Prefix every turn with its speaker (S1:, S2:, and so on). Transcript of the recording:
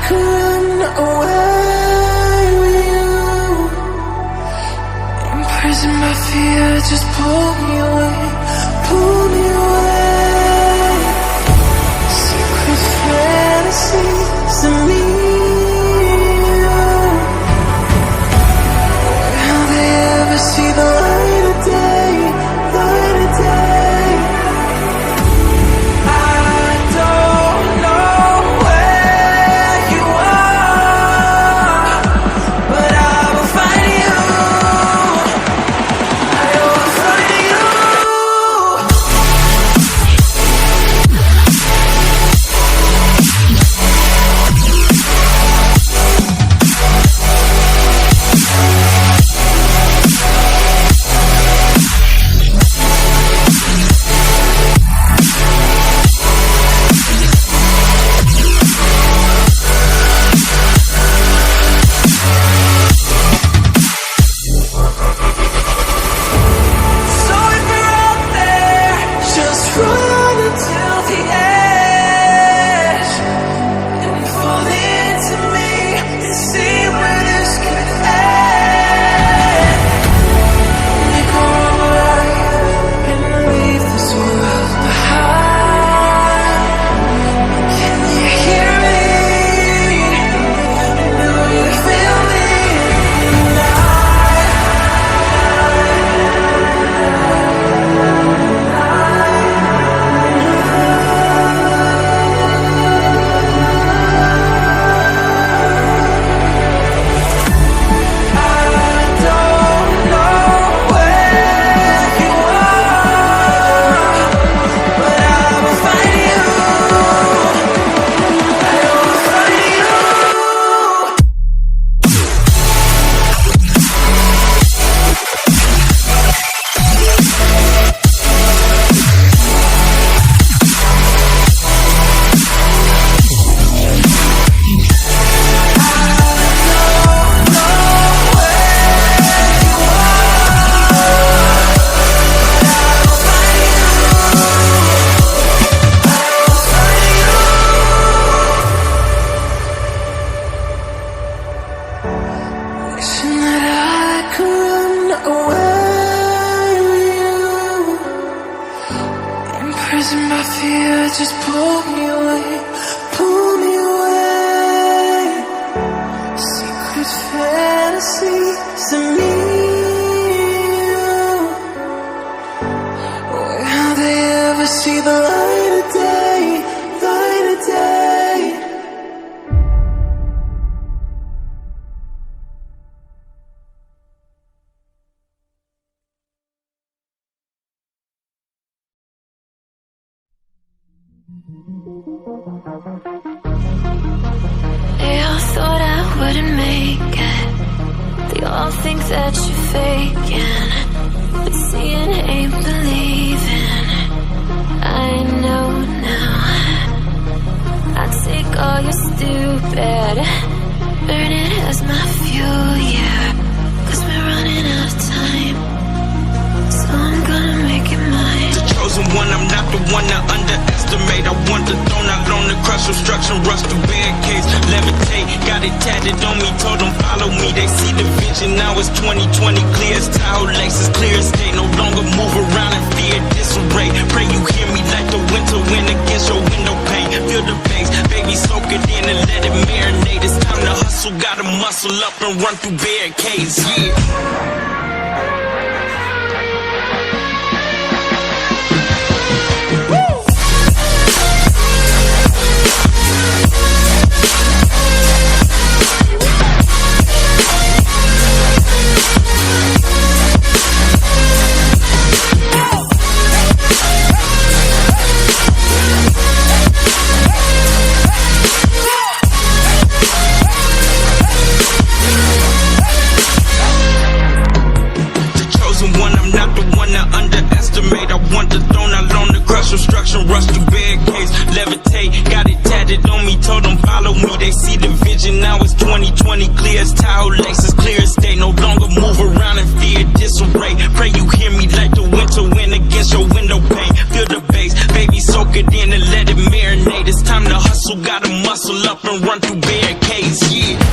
S1: could run away with you. Imprisoned by fear, just pull me away, pull me away. Secret fantasies of me. Will they ever see the light of day, light of day? I don't know where you are, but I will find you. I will find you. So if you're out there, just run until the edge and fall into me and see where this could end. Make a wrong right and leave this world behind. Can you hear me? Do you feel me? Wishing that I could run away with you. Imprisoned by fear, just pull me away, pull me away. Secret fantasies of me. Will they ever see the light of day, light of day?
S2: They all thought I wouldn't make it. They all think that you're faking, but seeing ain't believing. I know now. I take all your stupid, burn it as my fuel, yeah. 'Cause we're running out of time, so I'm gonna make it mine.
S3: The chosen one, I'm not the one to underestimate. I want the throne, I learned to crush obstruction, rush through barricades, levitate. Got it tatted on me, told them follow me. They see the vision, now it's 2020, clear as Tahoe laces, clear as day. No longer move around in fear, disarray. Pray you hear me like the winter wind against your window pane. Feel the bass, baby, soak it in and let it marinate. It's time to hustle, gotta muscle up and run through barricades, yeah. Obstruction, rush through barricades, levitate. Got it tatted on me, told them follow me. They see the vision, now it's 2020, clear as Tahoe laces, clear as day. No longer move around in fear, disarray. Pray you hear me like the winter wind against your window pane. Feel the bass, baby, soak it in and let it marinate. It's time to hustle, gotta muscle up and run through barricades, yeah.